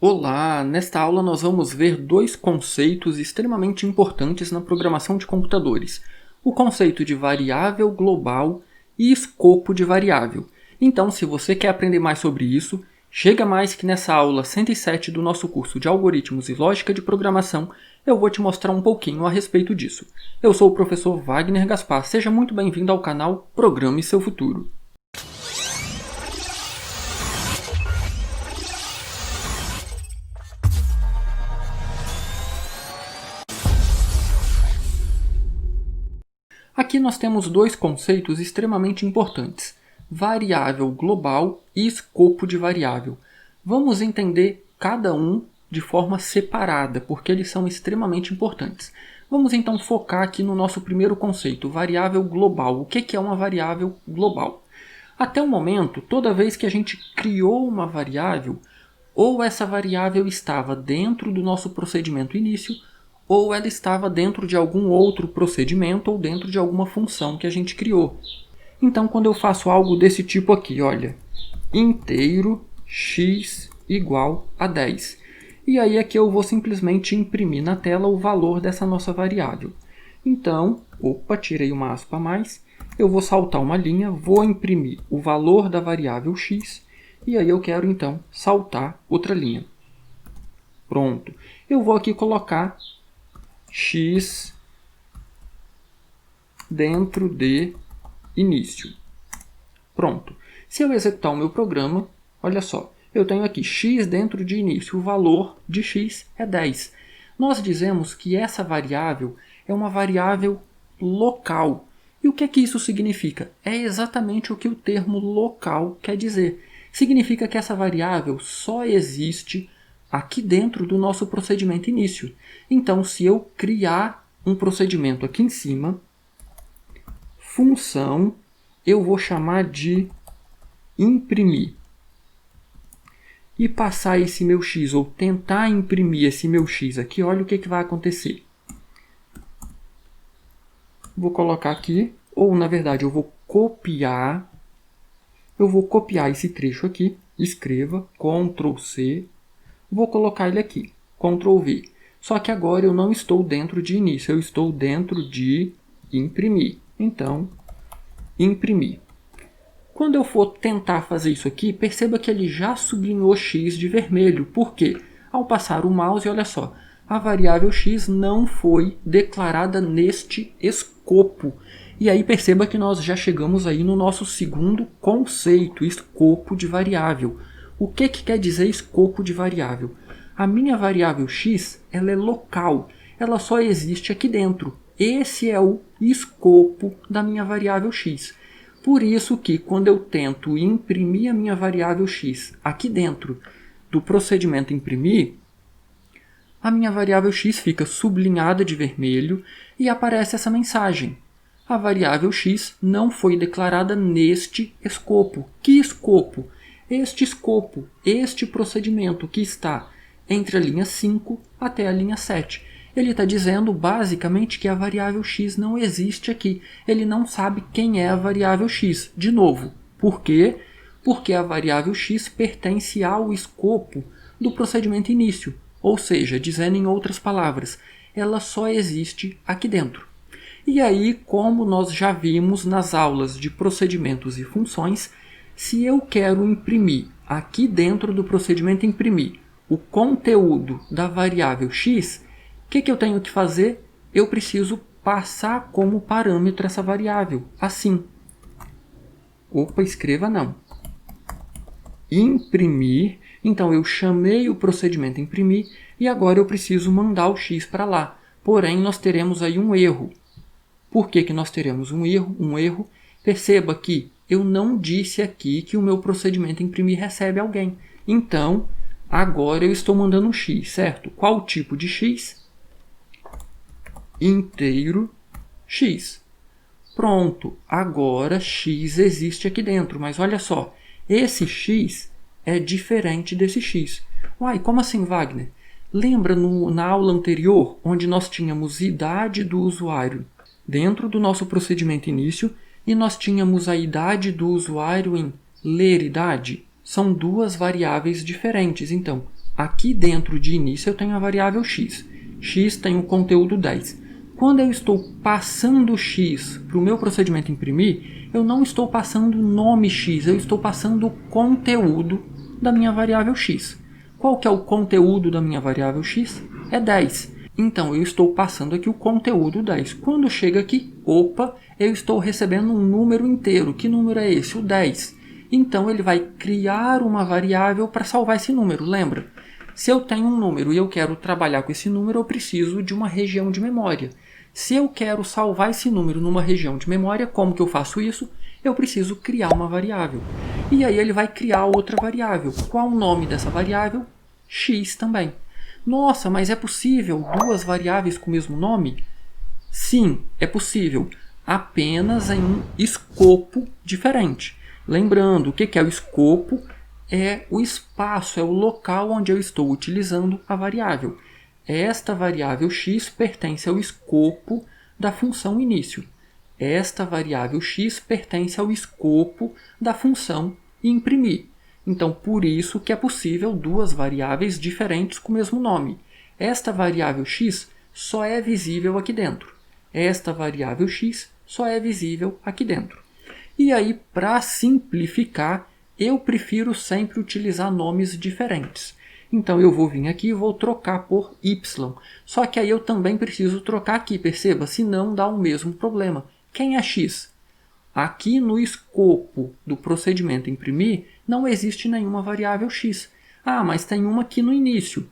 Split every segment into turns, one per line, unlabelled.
Olá! Nesta aula nós vamos ver dois conceitos extremamente importantes na programação de computadores. O conceito de variável global e escopo de variável. Então, se você quer aprender mais sobre isso, chega mais que nessa aula 107 do nosso curso de Algoritmos e Lógica de Programação, eu vou te mostrar um pouquinho a respeito disso. Eu sou o professor Wagner Gaspar, seja muito bem-vindo ao canal Programe Seu Futuro. Aqui nós temos dois conceitos extremamente importantes, variável global e escopo de variável. Vamos entender cada um de forma separada, porque eles são extremamente importantes. Vamos então focar aqui no nosso primeiro conceito, variável global. O que é uma variável global? Até o momento, toda vez que a gente criou uma variável, ou essa variável estava dentro do nosso procedimento início, ou ela estava dentro de algum outro procedimento ou dentro de alguma função que a gente criou. Então, quando eu faço algo desse tipo aqui, olha, inteiro x igual a 10. E aí aqui eu vou simplesmente imprimir na tela o valor dessa nossa variável. Então, tirei uma aspa a mais, eu vou saltar uma linha, vou imprimir o valor da variável x, e aí eu quero então saltar outra linha. Pronto. Eu vou aqui colocar x dentro de início. Pronto. Se eu executar o meu programa, olha só, eu tenho aqui x dentro de início, o valor de x é 10. Nós dizemos que essa variável é uma variável local. E o que é que isso significa? É exatamente o que o termo local quer dizer. Significa que essa variável só existe aqui dentro do nosso procedimento início. Então, se eu criar um procedimento aqui em cima, função, eu vou chamar de imprimir. E passar esse meu x, ou tentar imprimir esse meu x aqui, olha o que vai acontecer. Vou colocar aqui, ou na verdade eu vou copiar esse trecho aqui, escreva, Ctrl C, vou colocar ele aqui, Ctrl V. Só que agora eu não estou dentro de início, eu estou dentro de imprimir. Então, imprimir. Quando eu for tentar fazer isso aqui, perceba que ele já sublinhou x de vermelho. Por quê? Ao passar o mouse, olha só, a variável x não foi declarada neste escopo. E aí perceba que nós já chegamos aí no nosso segundo conceito, escopo de variável. O que quer dizer escopo de variável? A minha variável x ela é local, ela só existe aqui dentro. Esse é o escopo da minha variável x. Por isso que quando eu tento imprimir a minha variável x aqui dentro do procedimento imprimir, a minha variável x fica sublinhada de vermelho e aparece essa mensagem. A variável x não foi declarada neste escopo. Que escopo? Este escopo, este procedimento que está entre a linha 5 até a linha 7. Ele está dizendo basicamente que a variável x não existe aqui. Ele não sabe quem é a variável x. De novo, por quê? Porque a variável x pertence ao escopo do procedimento início. Ou seja, dizendo em outras palavras, ela só existe aqui dentro. E aí, como nós já vimos nas aulas de procedimentos e funções, se eu quero imprimir aqui dentro do procedimento imprimir o conteúdo da variável x, o que eu tenho que fazer? Eu preciso passar como parâmetro essa variável, assim. Escreva não. Imprimir, então eu chamei o procedimento imprimir e agora eu preciso mandar o x para lá. Porém, nós teremos aí um erro. Por que nós teremos um erro? Perceba que eu não disse aqui que o meu procedimento imprimir recebe alguém. Então, agora eu estou mandando um x, certo? Qual o tipo de x? Inteiro x. Pronto, agora x existe aqui dentro, mas olha só, esse x é diferente desse x. Uai, como assim, Wagner? Lembra na aula anterior, onde nós tínhamos idade do usuário dentro do nosso procedimento início e nós tínhamos a idade do usuário em ler idade? São duas variáveis diferentes, então aqui dentro de início eu tenho a variável x. X tem o conteúdo 10. Quando eu estou passando x para o meu procedimento imprimir, eu não estou passando o nome x, eu estou passando o conteúdo da minha variável x. Qual que é o conteúdo da minha variável x? É 10. Então, eu estou passando aqui o conteúdo 10. Quando chega aqui, opa, eu estou recebendo um número inteiro. Que número é esse? O 10. Então, ele vai criar uma variável para salvar esse número. Lembra? Se eu tenho um número e eu quero trabalhar com esse número, eu preciso de uma região de memória. Se eu quero salvar esse número numa região de memória, como que eu faço isso? Eu preciso criar uma variável. E aí ele vai criar outra variável. Qual o nome dessa variável? X também. Nossa, mas é possível duas variáveis com o mesmo nome? Sim, é possível, apenas em um escopo diferente. Lembrando, o que é o escopo? É o espaço, é o local onde eu estou utilizando a variável. Esta variável x pertence ao escopo da função início. Esta variável x pertence ao escopo da função imprimir. Então, por isso que é possível duas variáveis diferentes com o mesmo nome. Esta variável x só é visível aqui dentro. Esta variável x só é visível aqui dentro. E aí, para simplificar, eu prefiro sempre utilizar nomes diferentes. Então, eu vou vir aqui e vou trocar por y. Só que aí eu também preciso trocar aqui, perceba, senão dá o mesmo problema. Quem é x? Aqui no escopo do procedimento imprimir, não existe nenhuma variável x. Ah, mas tem uma aqui no início.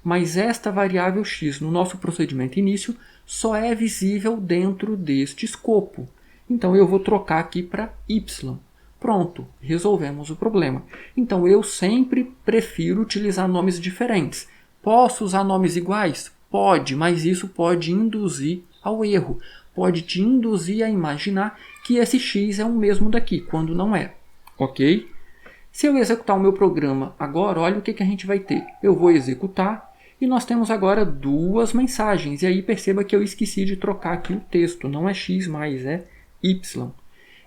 Mas esta variável x no nosso procedimento início só é visível dentro deste escopo. Então eu vou trocar aqui para y. Pronto, resolvemos o problema. Então eu sempre prefiro utilizar nomes diferentes. Posso usar nomes iguais? Pode, mas isso pode induzir ao erro. Pode te induzir a imaginar que esse x é o mesmo daqui, quando não é. Ok? Se eu executar o meu programa agora, olha o que a gente vai ter. Eu vou executar e nós temos agora duas mensagens. E aí perceba que eu esqueci de trocar aqui o texto. Não é x mais, é y.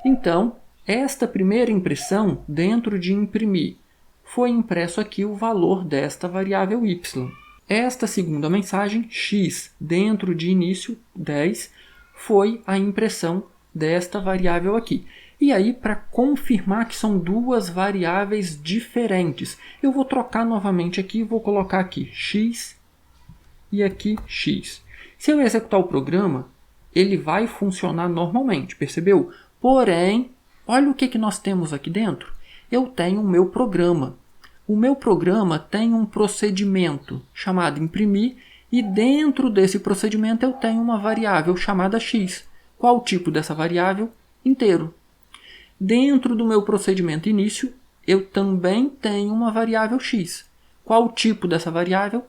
Então, esta primeira impressão, dentro de imprimir, foi impresso aqui o valor desta variável y. Esta segunda mensagem, x, dentro de início, 10, foi a impressão desta variável aqui. E aí, para confirmar que são duas variáveis diferentes, eu vou trocar novamente aqui e vou colocar aqui x e aqui x. Se eu executar o programa, ele vai funcionar normalmente, percebeu? Porém, olha o que nós temos aqui dentro. Eu tenho o meu programa. O meu programa tem um procedimento chamado imprimir e dentro desse procedimento eu tenho uma variável chamada x. Qual o tipo dessa variável? Inteiro. Dentro do meu procedimento início, eu também tenho uma variável x. Qual o tipo dessa variável?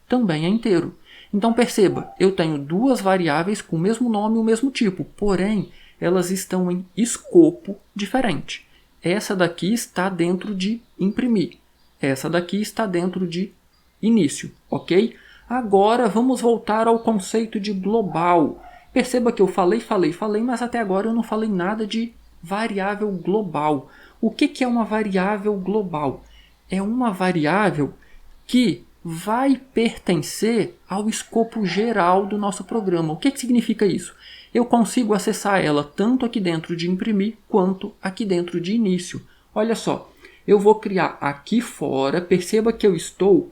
Também é inteiro. Então perceba, eu tenho duas variáveis com o mesmo nome e o mesmo tipo, porém elas estão em escopo diferente. Essa daqui está dentro de imprimir. Essa daqui está dentro de início, ok? Agora vamos voltar ao conceito de global. Perceba que eu falei, mas até agora eu não falei nada de variável global. O que é uma variável global? É uma variável que vai pertencer ao escopo geral do nosso programa. O que significa isso? Eu consigo acessar ela tanto aqui dentro de imprimir quanto aqui dentro de início. Olha só, eu vou criar aqui fora, perceba que eu estou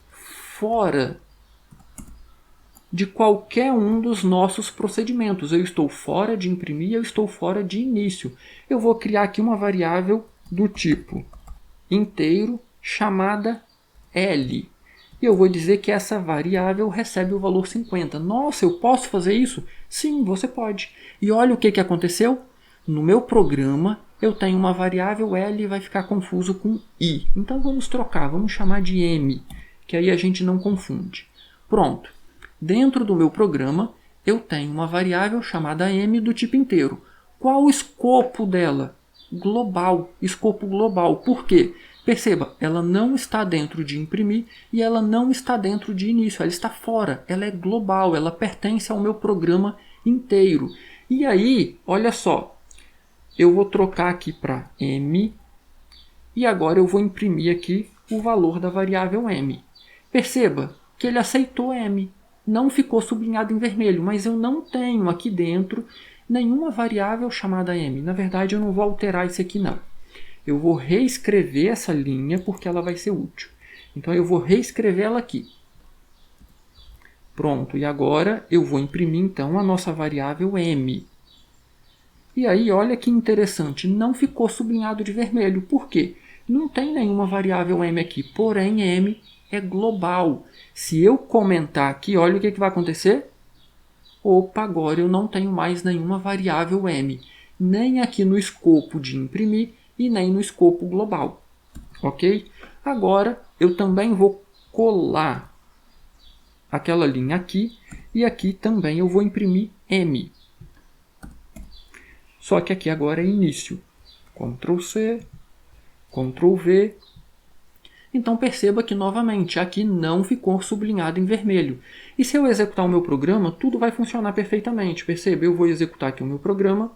fora de qualquer um dos nossos procedimentos. Eu estou fora de imprimir, eu estou fora de início. Eu vou criar aqui uma variável do tipo inteiro chamada L. E eu vou dizer que essa variável recebe o valor 50. Nossa, eu posso fazer isso? Sim, você pode. E olha o que aconteceu. No meu programa, eu tenho uma variável L e vai ficar confuso com I. Então vamos trocar, vamos chamar de M, que aí a gente não confunde. Pronto. Dentro do meu programa, eu tenho uma variável chamada M do tipo inteiro. Qual o escopo dela? Global. Escopo global. Por quê? Perceba, ela não está dentro de imprimir e ela não está dentro de início. Ela está fora. Ela é global. Ela pertence ao meu programa inteiro. E aí, olha só. Eu vou trocar aqui para M. E agora eu vou imprimir aqui o valor da variável M. Perceba que ele aceitou M. Não ficou sublinhado em vermelho, mas eu não tenho aqui dentro nenhuma variável chamada M. Na verdade, eu não vou alterar isso aqui, não. Eu vou reescrever essa linha porque ela vai ser útil. Então, eu vou reescrever ela aqui. Pronto, e agora eu vou imprimir, então, a nossa variável M. E aí, olha que interessante, não ficou sublinhado de vermelho. Por quê? Não tem nenhuma variável M aqui, porém M é global. Se eu comentar aqui, olha o que vai acontecer. Opa, agora eu não tenho mais nenhuma variável M, nem aqui no escopo de imprimir e nem no escopo global. Ok? Agora eu também vou colar aquela linha aqui e aqui também eu vou imprimir M. Só que aqui agora é início. Ctrl C, Ctrl V. Então perceba que novamente aqui não ficou sublinhado em vermelho. E se eu executar o meu programa, tudo vai funcionar perfeitamente. Perceba, eu vou executar aqui o meu programa.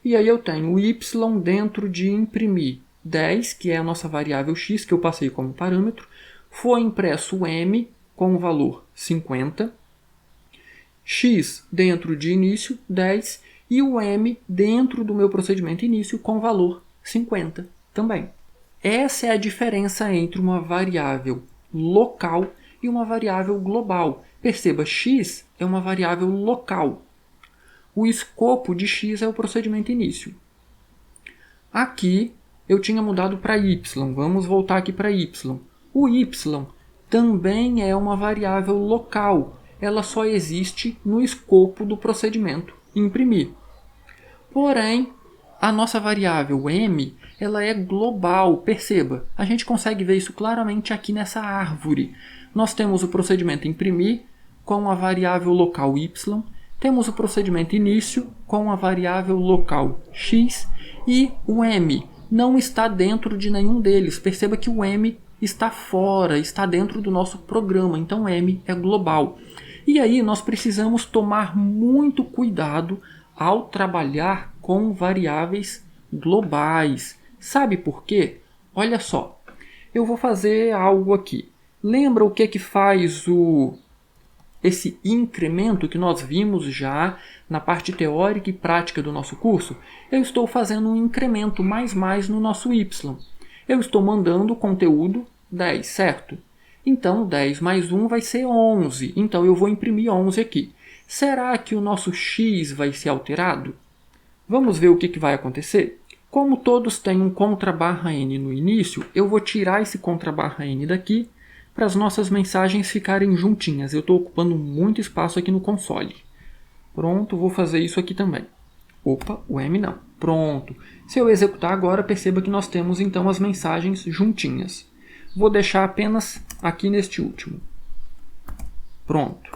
E aí eu tenho o y dentro de imprimir 10, que é a nossa variável x que eu passei como parâmetro. Foi impresso o m com o valor 50. X dentro de início, 10. E o m dentro do meu procedimento início com o valor 50 também. Essa é a diferença entre uma variável local e uma variável global. Perceba, x é uma variável local. O escopo de x é o procedimento início. Aqui eu tinha mudado para y. Vamos voltar aqui para y. O y também é uma variável local. Ela só existe no escopo do procedimento imprimir. Porém, a nossa variável m ela é global. Perceba, a gente consegue ver isso claramente aqui nessa árvore. Nós temos o procedimento imprimir com a variável local y, temos o procedimento início com a variável local x e o m não está dentro de nenhum deles. Perceba que o m está fora, está dentro do nosso programa, então m é global. E aí nós precisamos tomar muito cuidado ao trabalhar com variáveis globais. Sabe por quê? Olha só, eu vou fazer algo aqui. Lembra o que faz esse incremento que nós vimos já na parte teórica e prática do nosso curso? Eu estou fazendo um incremento mais no nosso y. Eu estou mandando o conteúdo 10, certo? Então, 10 mais 1 vai ser 11. Então, eu vou imprimir 11 aqui. Será que o nosso x vai ser alterado? Vamos ver o que vai acontecer? Como todos têm um _n no início, eu vou tirar esse _n daqui para as nossas mensagens ficarem juntinhas. Eu estou ocupando muito espaço aqui no console. Pronto, vou fazer isso aqui também. Opa, o m não. Pronto. Se eu executar agora, perceba que nós temos então as mensagens juntinhas. Vou deixar apenas aqui neste último. Pronto.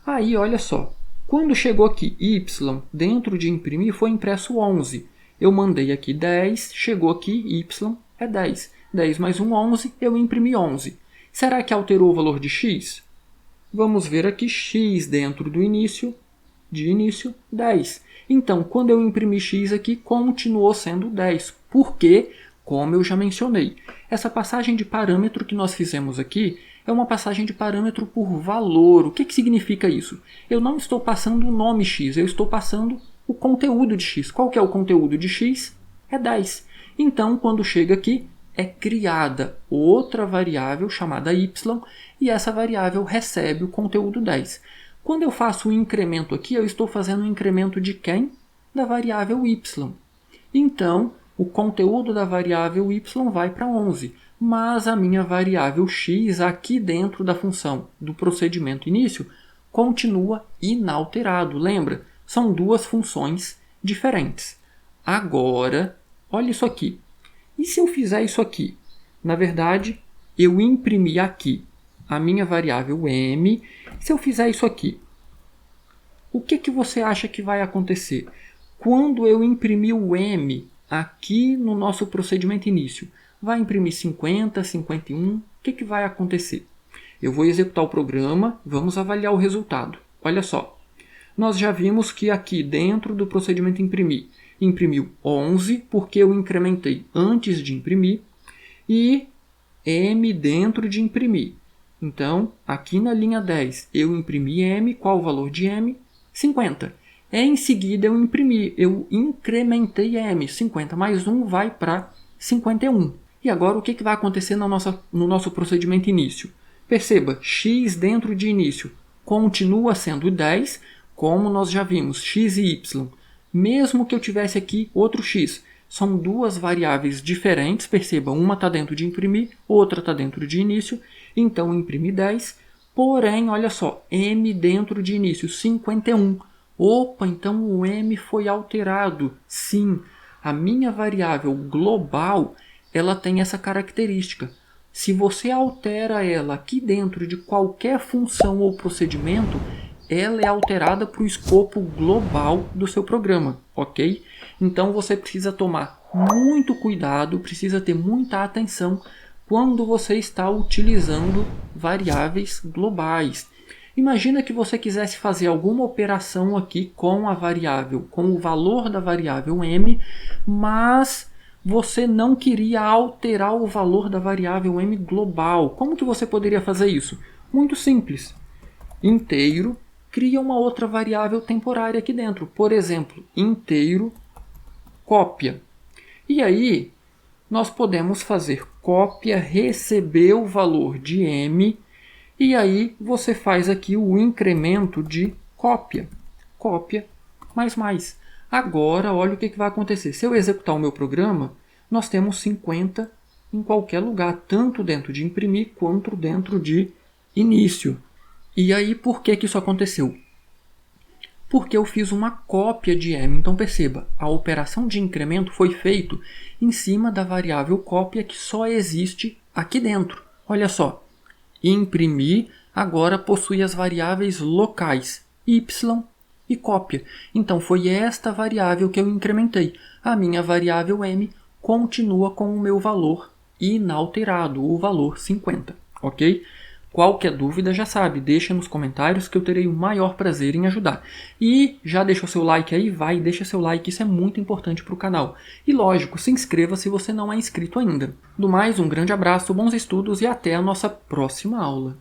Aí, olha só. Quando chegou aqui y, dentro de imprimir, foi impresso 11. Eu mandei aqui 10, chegou aqui y é 10. 10 mais 1, 11, eu imprimi 11. Será que alterou o valor de x? Vamos ver aqui x dentro do início, 10. Então, quando eu imprimi x aqui, continuou sendo 10. Porque, como eu já mencionei, essa passagem de parâmetro que nós fizemos aqui é uma passagem de parâmetro por valor. O que significa isso? Eu não estou passando o nome x, eu estou passando o conteúdo de x. Qual que é o conteúdo de x? É 10. Então, quando chega aqui, é criada outra variável chamada y e essa variável recebe o conteúdo 10. Quando eu faço o incremento aqui, eu estou fazendo um incremento de quem? Da variável y. Então, o conteúdo da variável y vai para 11, mas a minha variável x aqui dentro da função do procedimento início continua inalterado. Lembra? São duas funções diferentes. Agora, olha isso aqui. E se eu fizer isso aqui? Na verdade, eu imprimi aqui a minha variável m. Se eu fizer isso aqui, o que você acha que vai acontecer? Quando eu imprimir o m aqui no nosso procedimento início, vai imprimir 50, 51, o que vai acontecer? Eu vou executar o programa, vamos avaliar o resultado. Olha só. Nós já vimos que aqui dentro do procedimento imprimir, imprimiu 11, porque eu incrementei antes de imprimir, e m dentro de imprimir Então, aqui na linha 10, eu imprimi M. Qual o valor de M? 50. Em seguida, eu incrementei M. 50 mais 1 vai para 51. E agora, o que vai acontecer no nosso procedimento início? Perceba, x dentro de início continua sendo 10, como nós já vimos, x e y. Mesmo que eu tivesse aqui outro x, são duas variáveis diferentes, perceba, uma está dentro de imprimir, outra está dentro de início, então imprimi 10, porém, olha só, m dentro de início, 51. Opa, então o m foi alterado. Sim, a minha variável global, ela tem essa característica. Se você altera ela aqui dentro de qualquer função ou procedimento, ela é alterada para o escopo global do seu programa, ok? Então você precisa tomar muito cuidado, precisa ter muita atenção quando você está utilizando variáveis globais. Imagina que você quisesse fazer alguma operação aqui com a variável, com o valor da variável m, mas você não queria alterar o valor da variável m global. Como que você poderia fazer isso? Muito simples. Inteiro cria uma outra variável temporária aqui dentro. Por exemplo, inteiro cópia. E aí, nós podemos fazer cópia, receber o valor de m, e aí você faz aqui o incremento de cópia. Cópia mais. Agora, olha o que vai acontecer. Se eu executar o meu programa, nós temos 50 em qualquer lugar, tanto dentro de imprimir quanto dentro de início. E aí, por que isso aconteceu? Porque eu fiz uma cópia de m. Então, perceba, a operação de incremento foi feita em cima da variável cópia que só existe aqui dentro. Olha só, imprimir agora possui as variáveis locais y e cópia. Então, foi esta variável que eu incrementei. A minha variável m continua com o meu valor inalterado, o valor 50, ok? Qualquer dúvida, já sabe, deixa nos comentários que eu terei o maior prazer em ajudar. E já deixa o seu like aí, deixa seu like, isso é muito importante para o canal. E lógico, se inscreva se você não é inscrito ainda. Do mais, um grande abraço, bons estudos e até a nossa próxima aula.